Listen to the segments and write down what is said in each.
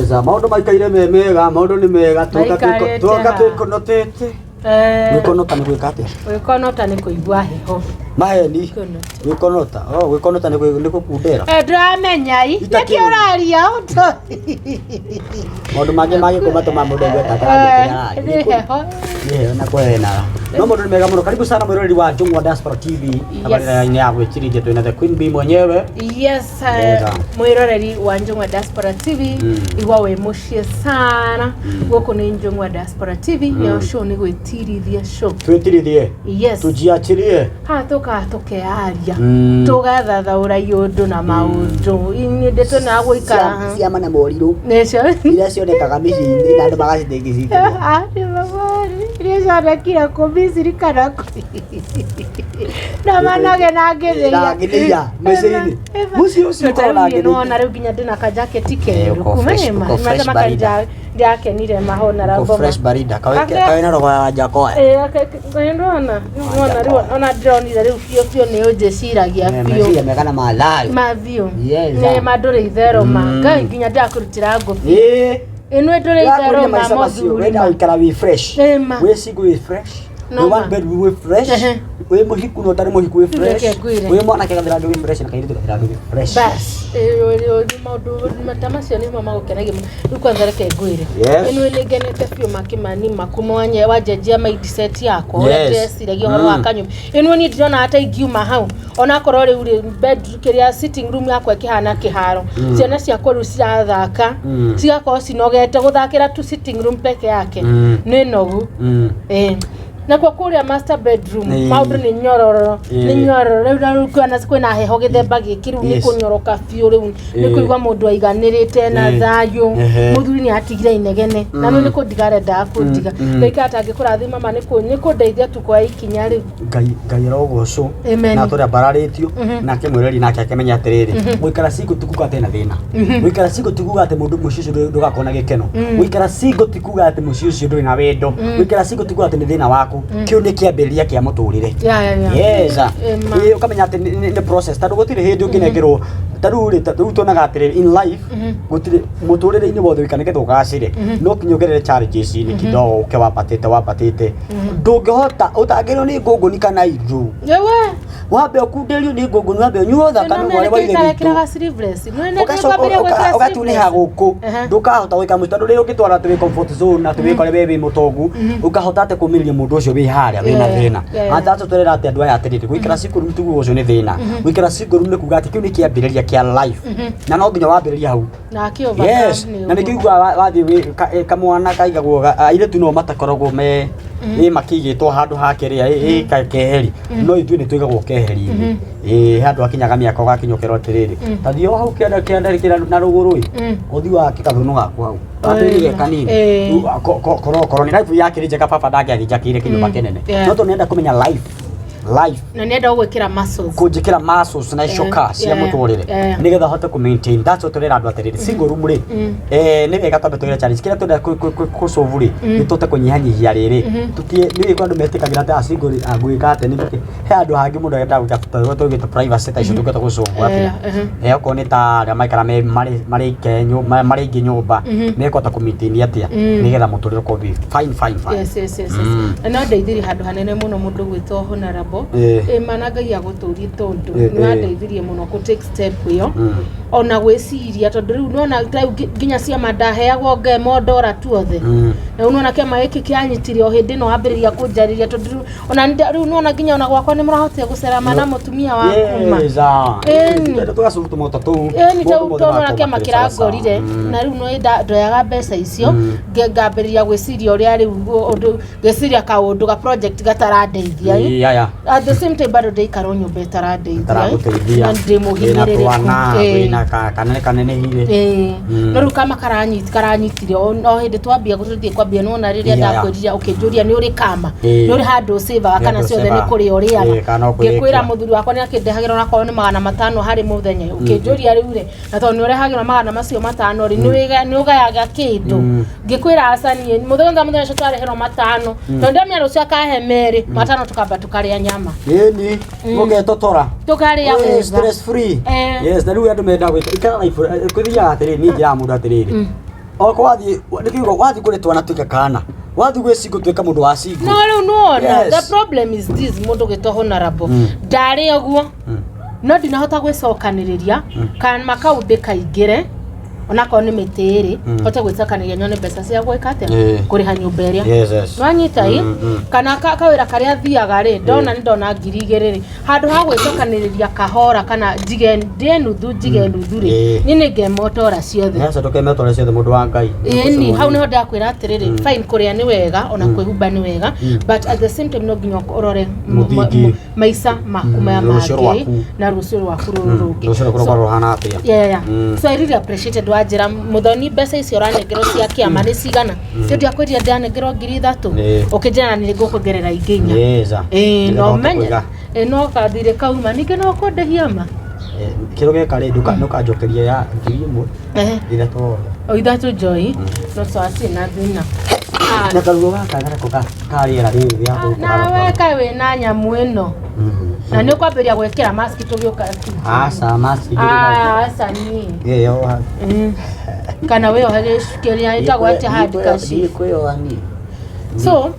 Yes, maundu maikaire mega, maundu ni mega, tuka tukonotete. Wikonota ni gwika atia? Wikonota ni kuigua heho. Maheni. Wikonota. Oh, wikonota ni gukundera. Ndramenya i. Niki uraria uto. Maundu mage kumatuma mundu gweta kana ni heho. Ni na kwena. No maundu ni mega muno. Karibu sana mwirori wa Njung'wa Diaspora TV. Habari ya gwicirinje twina the Queen Bee mwenyewe. Yes, mwiroreri wa Njung'wa Diaspora TV. Igwa we mucie sana. Goko ni Njung'wa Diaspora TV. Yo show ni gwitirithia show. Twitirithie. Yes. Tujiachirie. Ha tukearia. Tugathathaura yundu na maundu. Ini ndeto na gwikara. Ciama na moriru. Necio. Ira cionekaga micini na andu magacithingicithia. Ari babari. Ira cionekire kumisiri kana na manage na ngetheria. Mecini. Muci ucio kona ngetheria. No na riu nginya ndina ka jacket keru. Kumema. Maza makanja ndiakenire mahona rambo. Fresh barida. Kawe na roho ya jakoa. Ndona riu ona ndronire riu fio ni ujeciragia fio. Mecira megana malayo. Mavio. Yes. Ni madore ithero manga nginya ndakurutira ngofi. Eno ndore ithero mamozu. Wenda ikara we fresh. We sigo we fresh. No one bed we fresh. We muhiku no tare muhiku we fresh. We mwana kega ndira we fresh na kairi ndira we fresh. Bas. Ni maudu matamasio ni mama ukenage ukwanza reke gwire. Eno ni genete fio makimani makumwanye wajejia mindset yako. Yesiragia horo akanyu. Eno ni ndona hata igiuma hau. Ona korore uri bed kiria sitting room yako ikihana kiharo. Ciana cia koru cirathaka. Cigako cinogete guthakira tu sitting room peke yake. Ni nogu. Na kwa kuria master bedroom maundu ni nyororo riu kana kwina heho githemba gikiru ni kunyoroka fiu riu ni kuigwa mundu aiganirite na thayu muthuri ni atigire inegene na no ni kundigare ndakundiga ngai atangikurathima mama ni kundeithia tu kwa ikinya riu ngai rogoco na turia bararitio na kimwireri nake akimenya atiriri gwikara singo tikuga tena thina gwikara singo tikuga ati mundu mucio ucio ndugakona gikeno gwikara singo tikuga ati mucio ucio nduri na wendo gwikara singo tikuga ati ni thina waku kio ni kiambiriria kia muturire yes ukamenya ati ni process tadu gutire hindi unginengerwo tadu tuonaga atiri in life gutire muturire ini wothe wikanike thugacire no kinyogerere challenges ni kidogo ukewapatite ndungihota utangirwo ni ngunguni kana iru wambe ukunderio ni ngunguni wambe nyuotha kana wale waire ugatuniha guku ndukahota gwika mutando ri ungitwara tu comfort zone na tu wikore wewe mutongu ukahota ate kumiriria mundu ucio wi haria wina thina atatu turera ati andu aya atiriri gwikira sikuru mtugu ucio ni thina gwikira sikuru ni kuga ati kiu ni kiambiriria kia life na no nginya wambiriria hau na kiova na nikigwa wathi kamwana kaigagwo aire tu no matakoragwo me makigitwo handu hakeria keheri no ithu ni tuigagwo keheri handu akinyaga miaka gakinyokero atiriri tathio hau kianda na ruguru uthi wa kikathuno gaku hau atiriri kanini koro ni life yake rijeka papa ndake agijakire kinyumba kenene no to nenda kumenya life na nenda gwikira muscles kujikira muscles na icoka cia muturire nigetha hote ku maintain that's what turera andu atiriri single room ri ni wega tambe tugira challenge kira tuenda ku solve ri ni tote kunyihanyihia riri tutie ni kwa andu metikagira ati single agwika ati ni he andu hangi mundu enda gwika tugita privacy ta icio tugita ku solve ati ko ni ta maikara mari kenyu mari ngi nyumba ni kota ku maintain atia nigetha muturire ko bi fine yes na ndeithiri handu hanene muno mundu gwitwo honara managagia guturia tondu ni andeithirie muno ku take step iyo ona gwiciria tondu riu nona nginya ciama ndaheagwo ngemo ndora tuothe na unona kema iki kianyitire o hindi no ambiriria kunjariria tondu ona riu nona nginya ona gwakwa ni murahotire gucerama na mutumia wa kuma ndio tugacuruta moto tu ni tona kema kirangorire na riu no ndoyaga mbeca icio ngambiriria gwiciria uria riu ngeciria kaundu ga project gatarandeithia at the same time bado ndaikaro nyumba itarandeithia na ndimuhinyirire kanene hire no riu kama karanyitire no hindi twambia gututhie kwambia no na riria ndakwiriria ukinjuria ni uri kama ni uri handu save kana ciothe ni kuri uria ngikwira muthuri wakwa ni akindehagira na kwa ni 500 hari muthenya ukinjuria riu ri na to ni urehagira 500 macio 5 ri ni ugayaga kindu ngikwira asani muthenya citwareherwo 5 to ndamia rucio akahe meri 5 tukamba tukaria nyama ni mugetotora tukaria stress free yes na riu andu menda gwika ikara life kuthia atiriri ni njira mundu atiriri oko wathi nikiugo wathi kuri twana tuika kana wathi gwe singo tuika mundu wa singo no the problem is this mundu gito honorable ndari oguo no ndinahota gwicokaniriria kan makaundi kaingire onako ni mitiri hote gwicokaniriria nyone mbeca cia gwika atia kuri ha nyumba iria nwanyita i kana kawira karia thiaga ri ndona ngiri 2 ri handu ha gwicokaniriria kahora kana jige nuthu ri ni ngemotora ciothe yasa tokemotora ciothe mundu wa ngai ni hau niho ndakwira atiriri fine kuria ni wega ona kwihumba ni wega but at the same time no nginya urore maisa makuma ya magi na rucio rwaku rurugi rucio rwaku ruhana atia so I really appreciated wajira muthoni mbeca icio ranengero cia kiama ni cigana cio ndia kwiria ndanengero 3,000 ukijana ni ngukugerera inginya no menye no kathire kauma ninge no kundehia ma kiro ge kare duka no kajokeria ya 1,000 ithatu ithatu joy no so asina thina na karugo wakagara kuka kariera riri ya kuka na weka we na nyamu ino na nĩ kwambĩrĩria gwĩkĩra mask tũgĩũka asa mask asa ni yo kana wewe kĩrĩa ĩtagwo atĩa hard cash so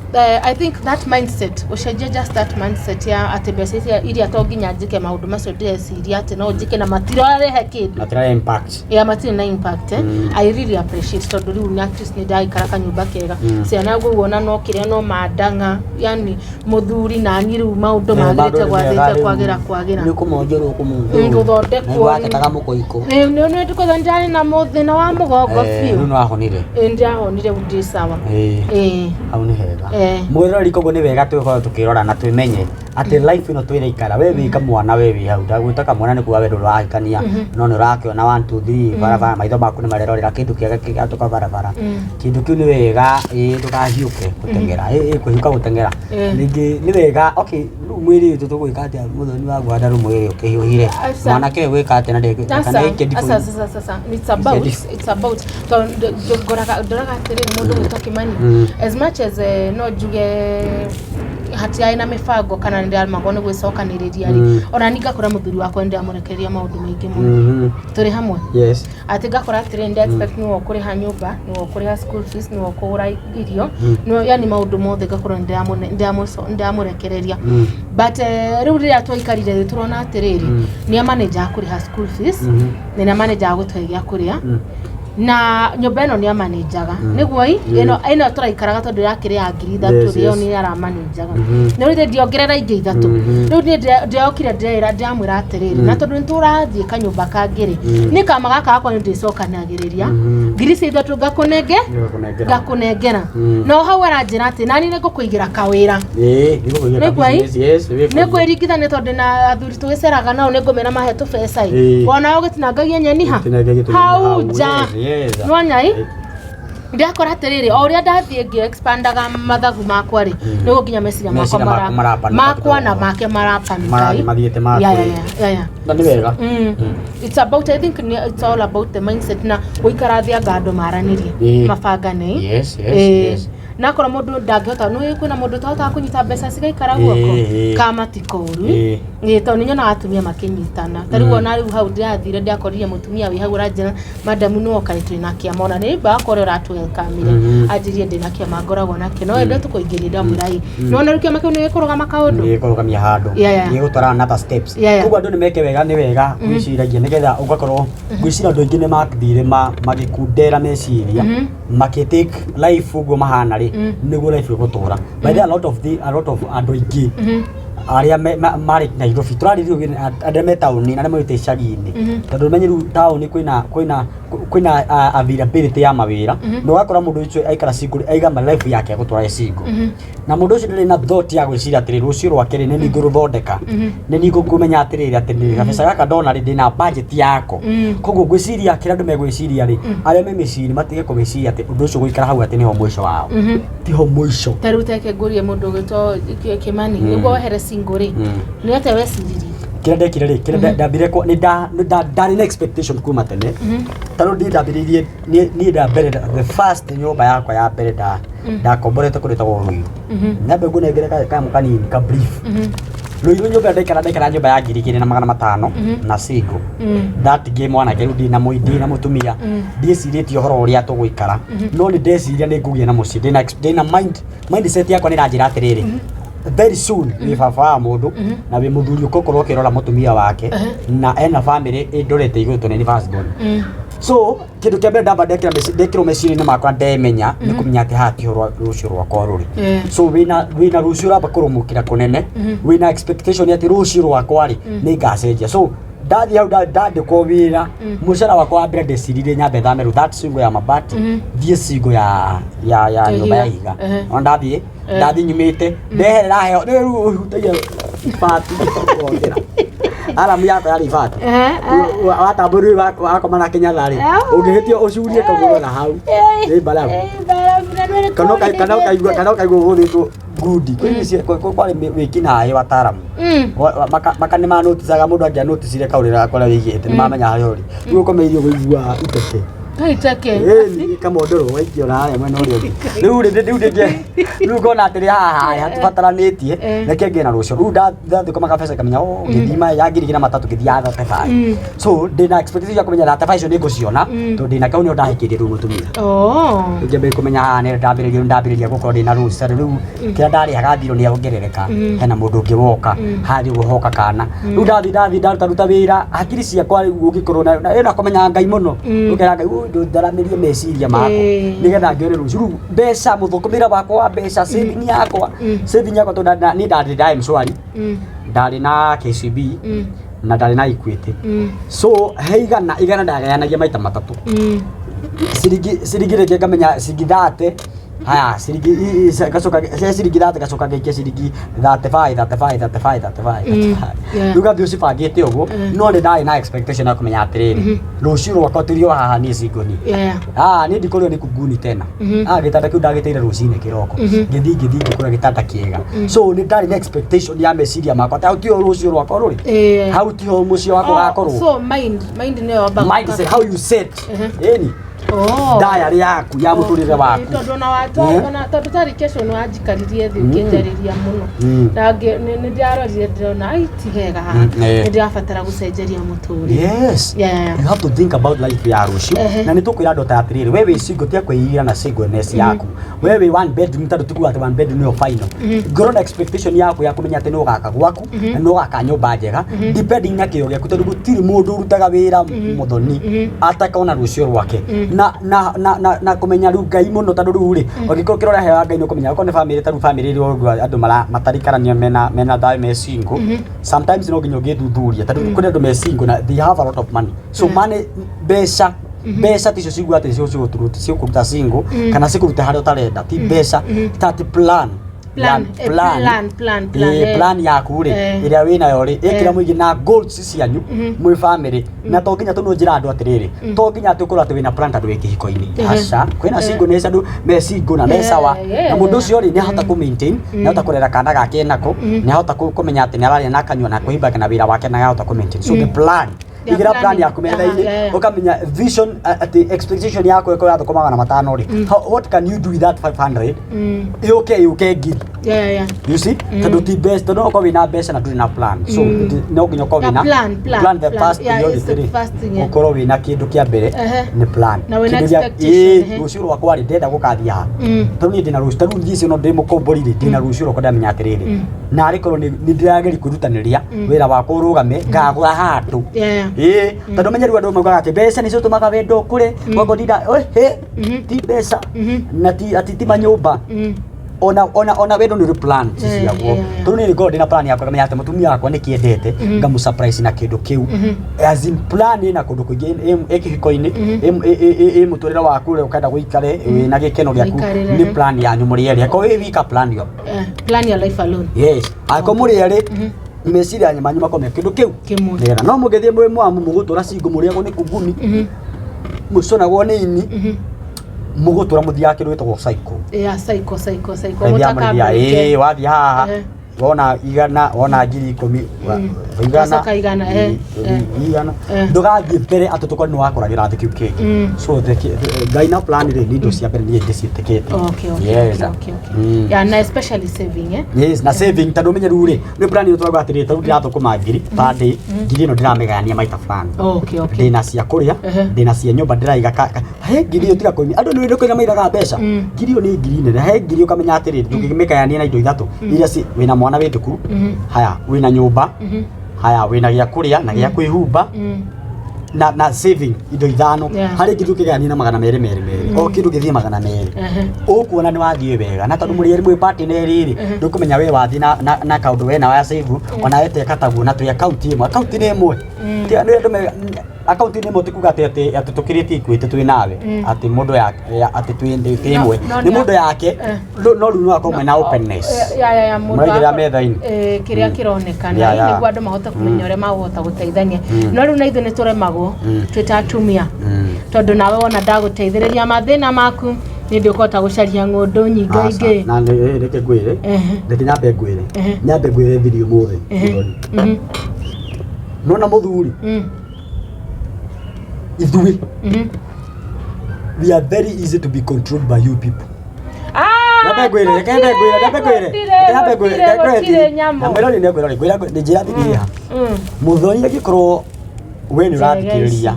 I think that mindset ushaje just that mindset ya atebesisi ili atoginya njike maundu macio ndeciria ati no njike na matirarehe kindu matira impact ya matira na impact I really appreciate tondu riu ni actress ni dai karaka nyumba kega ciana guona no kiria no mandanga yani muthuri na ni riu maundu magirite kwagira ni kumonjero kumungu nguthondekwo atakaga mukoiko ni ndikoza njani na muthina wa mugongo fiu no ahonire ndahonire ndi sawa ni hega mwirori kogo ni wega twiko tukirora na twimenye ati life ino twire ikara we wika mwana we wi hau ndagwitaka mwana ni kuwa we ndoro ahikania no ni rakiona 1 2 3 barabara maitho maku ni marerorera kindu kiega kigatuka barabara kindu kiu ni wega tukahiuke gutengera kuhiuka gutengera ningi ni wega okay mwiri tu tugwika ati muthoni wa gwada ru mwiri ukihiuhire mwana ke gwika ati na ndeke kana ikedi sasa it's about doraga tere mundu gutokimani as much as no juge hati aina mifango kana ndia magone gwicokaniriria ri ona ninga kora muthuri wakwa ndia murekeria maundu maingi muno turi hamwe ati ngakora atire ndia expect ni okuri ha nyumba ni okuri ha school fees ni okura irio no yani maundu mothe ngakora ndia murekereria but riu ria twikarire turona atiriri ni manager akuri ha school fees ni manager gutwegia kuria na nyumba ino ni manager niguo ino turaikaraga tondu yakiri ya 3,000 rio ni ara manager no ri ndiongerera ingi 3 riu ni ndiokire ndiamwira atiriri na tondu nturathie kanyumba kangiri ni kama gaka akwa ndicokanagiriria ngiri cia 3 ngakunengera no hau aranjira ati nani ni ngukuigira kawira ni kwiringithania tondu na athuri tugiceraga nao ni ngumena mahe tu pesa wona ugitinangagia nyeni hau nja nwanyai ndakora atiriri o uria ndathie ngi expandaga mathagu makwa ri nigo nginya meciria makwa na make marapanikai mathiete makwa na ni wega it's about I think it's all about the mindset na guikara thia ngando maranirie mabangane yes nakora mundu ndangihota no kwina mundu tahota kunyita mbeca cigaikara guoko kama tikoru to ni nyona atumia makinyitana tari wona riu hau ndathire ndakorire mutumia wi hau rajana madamu no kaitwe na kiamona ni ba kore ratu kamire ajirie ndina kiama ngoragwo nake no ende tukuingirira murai no na rukia makau ni kuroga makaundu ni kurogamia handu ni gutwara another steps kugo andu ni meke wega ni wega gwiciragia nigetha ugakorwo gwicira andu ingi ni makthire magikundera meciria makitake life ugo mahana niguo life gutura by a lot of andu ingi aria mari Nairobi turaririo andu me tauni na me teshagini tondu menyeru tauni kwina availability ya mawira no gakora mundu ucio aikara single aiga ma life yake gutura single na mundu ucio ndiri na thought ya gwiciria atiri rucio rwake ni ningu ruthondeka ni ningu kumenya atiri atiri kabisa gaka ndona ri na budget yako koguo gwiciria kira ndu megwiciria ri aria me miciri matige kumiciria ati undu ucio guikara hau ati ni ho mwisho wao ti ho mwisho taruteke ngurie mundu gito Kimani niguo wehere single ni ate weciriri kira ndekire ri kira ndambire ko ni ndari na expectation kuma tene tano ndambiririe ni ndambere the first nyumba yakwa ya mbere ndakomborete kuri tagwo ruiru nyambe ngune ngire ka mukani ka brief Ruiru nyumba ndaikara nyumba ya 2,500 na single. That game wana ke rudi na muidi na mutumia. Ndicirĩtie ũhoro ũrĩa tũgũikara. No nĩ ndeciria nĩ ngũgĩa na mũciĩ. Ndĩna mindset yakwa nĩ ranjĩra atĩrĩrĩ. Very soon ni baba mũndũ na we mũthuri ũkorwo ũkĩrora mũtumia wake na ena family ĩndorete igũrũ tondũ nĩ first born. So kĩndũ kĩa mbere ndamba ndekĩrwo meciria-inĩ makwa ndemenya nĩ kũmenya atĩ haha tiho rũciũ rwakwa rũrĩ. So wĩna rũciũ ũramba kũrũmũkĩra kũnene, wĩna expectation atĩ rũciũ rwakwa rĩ nĩ ngacenjia. So ndathi hau ndandĩkwo wĩra mũcara wakwa wa mbere ndeciririe nyambe thame that single ya mabati thiĩ single ya nyũmba ya ihiga. No ndathi nyumĩte ndeherera heo rĩu hutagia ibati ngĩkĩra alamu yako ya ibati watambũrĩ wakoma na Kenya rĩ ũngĩhĩtio ũcurie kagũrũ na hau nĩ mbarabu kana ũkaigua ũhũthĩtwo gudi kwari wĩkinaĩ wataaramu makane ma noticaga mũndũ angĩa noticire kaũrĩra kũrĩa wĩigĩte nĩ mamenya harĩa ũrĩ rĩu ũkomeirio gũigua iteke kamondoro waikio na harĩa mwena ũrĩa ũngĩ rĩu ngona atĩrĩ haha hatibataranĩtie reke ngĩe na rũciũ rĩu ndathiĩ kũma kabece kamenya ngĩthima ya 2,300 ngĩthiaga 35. So ndĩna expectation ya kũmenya 35 icio nĩ ngũciona tondũ ndĩna kau nĩo ndahĩkĩrie rĩu mũtumia. Ngĩambia kũmenya haha nĩ ndambĩrĩria gũkorwo ndĩna rũciũ rĩu kĩrĩa ndarĩhaga thirũ nĩ aongerereka hena mũndũ ũngĩ woka harĩ ũguo hoka kana rĩu ndathi ndaruta wĩra hakiri ciakwa rĩu ũngĩkorwo na ĩna kũmenya Ngai mũno ũkera Ngai ndaramĩrie meciria makwa nĩgetha ngĩone rũciũ rĩu mbeca mũthũkũmĩra wakwa wa mbeca saving yakwa tondũ nĩ ndarĩ mshwari ndarĩ na KCB na ndarĩ na Equity. So igana ndagayanagia maita matatũ ciringi rĩngĩ ngamenya ciringi 30 haya ciringi gacoka gĩkia ciringi 35 rĩu gathiĩ ũcibangĩte ũguo no nĩ ndarĩ na expectation ya kũmenya atĩrĩrĩ rũciũ rwakwa tũrio haha niĩ cingoni niĩ ndikũrĩo nĩ kunguni tena gĩtanda kĩu ndagĩteire rũcinĩ kĩroko ngĩthiĩ ngĩkora gĩtanda kĩega. So nĩ ndarĩ na expectation ya meciria makwa hau tiho rũciũ rwakwa rũrĩ hau tiho mũciĩ wakwa ũgakorwo. So mind mindset how you set ĩni diary yaku ya mũtũrĩre waku tondũ tarĩ kesho nĩ wanjikaririe thĩ ũkĩnjarĩria mũno nĩ ndĩarorire ndĩrona ai ti hega haha nĩ ndĩrabatara gũcenjeria mũtũrĩre. Yes, you have to think about life ya rũciũ na nĩ tũkwĩra andũ ta atĩrĩrĩ we wĩ single tia kwĩigĩra na singleness yaku we wĩ one bedroom tondũ tukuga atĩ one bedroom nĩyo final ngorwo na expectation yaku ya kũmenya atĩ nĩ ũgaka gwaku na nĩ ũgaka nyũmba njega depending na kĩo gĩaku tondũ gũtirĩ mũndũ ũrutaga wĩra mũthoni atakona rũciũ rwake na kũmenya rĩu Ngai mũno tondũ rĩu rĩ ũngĩkorwo kĩrora heo Ngai nĩ ũkũmenya okorwo nĩ family ta rĩu family ĩrĩa ũguo andũ matarikarania mena thayũ me single sometimes no nginya ũngĩthuthuria tondũ kũrĩ andũ me single na they have a lot of money. So money mbeca ticio cigua atĩ ciũkũruta single kana cikũruta harĩa ũtarenda ti mbeca tati plan yaku rĩ ĩrĩa wĩnayo rĩ ĩkĩra mũingĩ na goals cianyu mwĩ family na to nginya tũnũ njĩra andũ atĩrĩrĩ to nginya atĩ ũkorwo atĩ wĩna plan tondũ wĩ kĩhiko-inĩ aca kwĩna singleness andũ me single na me sawa na mũndũ ũcio rĩ nĩ ahota kũ maintain nĩ ahota kũrera kana gake nako nĩ ahota kũmenya atĩ nĩ ararĩa na kanyua na kũhimba na wĩra wake na ahota kũ maintain. So the plan igira plan yaku metha-inĩ ũkamenya vision atĩ expectation yako ĩkorwo ya thũkũma 500 rĩ what can you do with that 500 yũke ngiri you see tondũ ti best tondũ okorwo wĩna mbeca na ndũrĩ na plan. So no nginya ũkorwo wĩna plan the first priority ũkorwo wĩna kĩndũ kĩa mbere nĩ plan rũciũ rwakwa rĩ ndenda gũkathiĩ haha tondũ niĩ ndĩna rũciũ tondũ ngici no ndĩ mũkombori rĩ ndĩna rũciũ rwakwa ndamenya atĩrĩrĩ narĩ korwo nĩ ndĩrageri kwĩrutanĩria wĩra wakwa ũrũgame ngagũra handũ tondũ menya rĩu andũ maugaga atĩ mbeca nĩcio tũmaga wendo kũrĩ gwakwa ndinda ti mbeca na ti manyũmba ona wendo nĩ plan ciaguo tondũ niĩ ngorwo ndĩna plan yakwa ngamenya atĩ mũtumia wakwa nĩ kĩendete ngamu surprise na kĩndũ kĩu as in plan ĩna kũndũ kũingĩ kĩhiko-inĩ mũtũrĩre waku ũrĩa ũkenda gũikare na gĩkeno gĩaku nĩ plan yanyu mũrĩ erĩ ko wĩ wika plan your life alone. Yes ako mũrĩ erĩ meciria manyu makome kĩndũ kĩu nĩgetha no mũgĩthiĩ mwĩ mwamu mũgũtũra single mũrĩagwo nĩ kunguni mũconagwo nĩ ini mũgũtũra mũthiaga kĩndũ gĩtagwo cycle. Cycle wathiĩ haha wona igana wona ngiri 10 igana ndugathie mbere atutukwa ni wakoragira thikiu kingi so ngai na plan ri ni ndo cia mbere ni ndiciitikite yes yeah na especially saving yes na saving tondu menyeru ri ni plan ni twaga atiri tondu ndirathukuma ngiri pa day ngiri no ndiramegania maita fulani ndina cia kuria ndina cia nyumba ndiraiga he ngiri yo tiga koimi andu ni ndukinya mairaga mbeca ngiri yo ni ngiri nene he ngiri ukamenya atiri ndungimekania na indo ithatu iria ci wina mwana wituku haya wina nyumba haya wina gia kuria na gia kwihumba na saving indo ithano hari kindu kigani na 200 o kindu githie 200 ukuona ni wathie wega na tondu muri mwe party ne riri ndukumenya we wathi na kaundu we na wa save ona wete katagu na tu account ni imwe ti andu ndume account ni imwe tikuga ati tukiriti kwite twi nawe ati mundu yake ati twi imwe ni mundu yake no runo akoma na openness ya mundu maigira methaini kiria kironekana ni gwa andu mahota kumenya ure mahota guteithania no ru na ithu ni turemagwo twitatumia tondu nawe wona ndaguteithiriria mathina maku ni ndikota gucaria ngundu nyinga ingi na reke ngwire ndeti nyambe ngwire video mothe nona muthuri ithui we are very easy to be controlled by you people Nabe gwire njira thigiria muthoni gikorwo we ni urathikiriria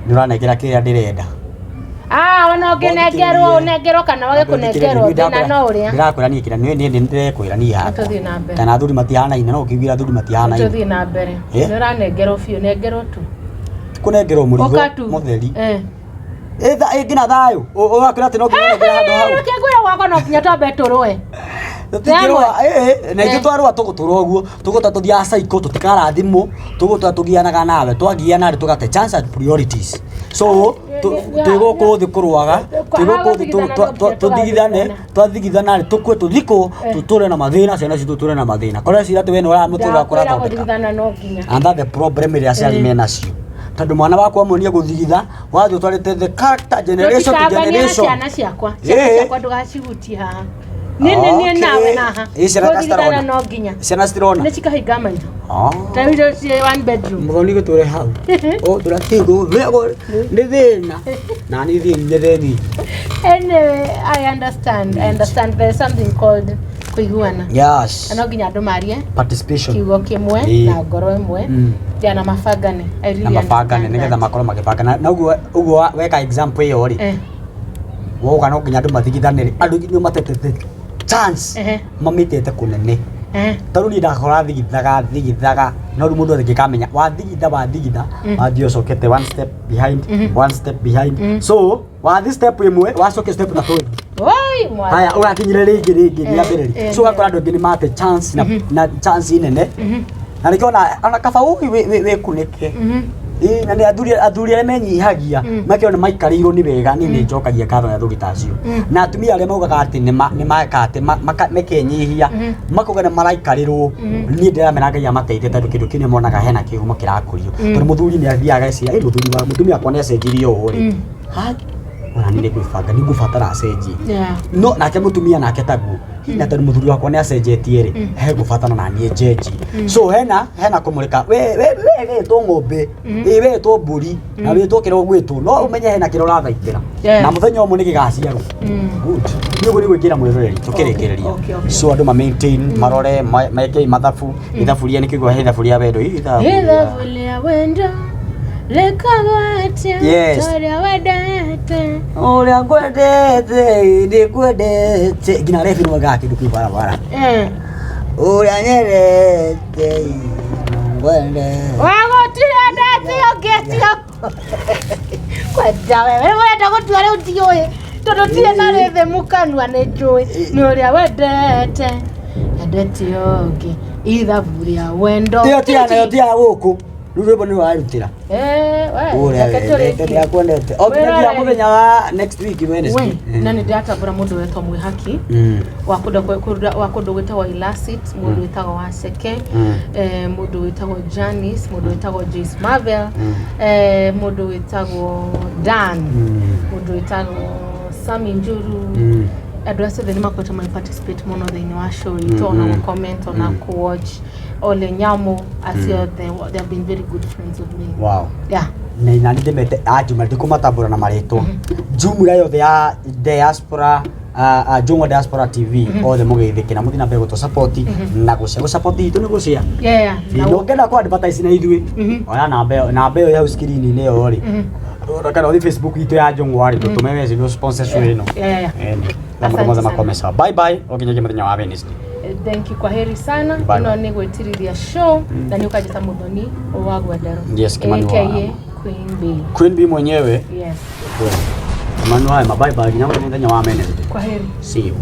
ni uranengera kiria ndirenda wana unengerwo kana wage kunengerwo thina no uria ndirakwira ni kira ni ndirekwira ni haka kana thuri matihanaine no ukigira thuri matihanaine tuthi na mbere ni uranengerwo biu nengerwo tu kunengerwo murigo mutheri ngina thayo ugakwira ati no nginya handu hau kigwira gwako no kinya twambe turwe na itwarwa tuguturwo guo tuguta tuthia cycle tutikara thimu tuguta tugianaga nawe twagiana ri tugate chance and priorities so tuguku thi kurwaga tuguku tuthigithane twathigithana ri tukwe tuthiko tuture na mathina ciana citu tuture na mathina kora cira tu wena ura mutura kora thigithana no nginya and the problem ria ciari mena cio tondu mwana wakwa muonia guthigitha wathi utwarite the character generation to generation ciana ciakwa ndugacihutie haha ni nawe naha ciana no nginya ciana citirona ni cikahinga maitho tawiro ci one bedroom muthoni guture hau turatingo ni thina na ni thini anyway I understand there's something called kuiguana yes no nginya andu marie participation kiugo kimwe na ngoro imwe na mabangane nigetha makorwo magibangana na uguo weka example iyo ri woga no nginya andu mathigithanire andu ni matetete chance mamitete kunene taru ni ndakora thigithaga no mundu athikamenya wathigitha wathio cokete one step behind so wathi step imwe wacoke step na toi haya ugakinyire ringi ya mbere so gakora andu ngini mate chance na chance nene na nikiona ana kaba we kuneke na ni athuri arĩa menyihagia makiona maikarĩirwo ni wega ni njokagia katho ya thugitacio na atumia arĩa maugaga atĩ nĩ maeka atĩ mekenyihia makauga nĩ maraikarĩrwo ni ndiramena Ngai amateithie tondũ kĩndũ kĩu nĩ monaga hena kĩhumo kĩrakũrio tondũ mũthuri nĩ athiaga ecira mũtumia akwa nĩ acenjirie ũũ rĩ ona ni ngwĩbanga ni ngũbatara acenjie no nake mũtumia nake taguo na tondũ mũthuri wakwa nĩ acenjetie rĩ he ngũbatana na niĩ njenji so hena kũmũrĩka we to ng'ombe we to mbũri na we to kĩro gwĩtwo no ũmenye hena kĩro ũrathaitĩra na mũthenya ũmwe nĩ gĩgaciarwo good nĩ ũguo nĩ gwĩkĩra mwĩroreri tũkĩrĩkĩrĩria so andũ ma maintain marore meke ithaburia nĩ kĩugo he ithaburia wendo ithaburia wendo rekagwate toria wedete uria ngwendete ndi kwendete ngina refi no gaki nduki barabara uria nyerete ngwende wagotire ndete yogetio kwenda wewe wenda gutwa riu ndiuĩ tondu tie na rethe mukanua nĩ njũĩ nĩ ũrĩa wendete endete yoge ithaburia wendo tia gũkũ rurebo ni warutira ya kwendete okinya muthenya wa next week Wednesday na ni ndatabura mundu wetwa Mwihaki wa kundu gwitagwo Illicit mundu wetagwo Waseke mundu wetagwo Janice mundu wetagwo Joyce Marvel mundu wetagwo Dan mundu wetagwo Sami Njuru address the nima kweta my participate mono the in show it on comment on a watch ole nyamo as they have been very good friends with me. Wow. Yeah. Na inanide mete ajuma ndikumatabura na mareto jumura yothe ya diaspora Jongo Diaspora TV all the mugeithike na muthi na mbego to support na go support itu ni gucia no ngenda ko advertise na ithui ona na mbeo ya screen ni yo ri kana on Facebook itu ya Jongo ari to tume message sponsorship ino na mkomoza makomesa bye bye okinye mthenya wa Wednesday. Thank you, kwa heri sana ino ni gwetiriria show na ni ukajita muthoni owagwa daro Queen Bee mwenyewe. Yes. Manuel, bye bye. Nyama nenda nyama mene. Kwa heri. See you.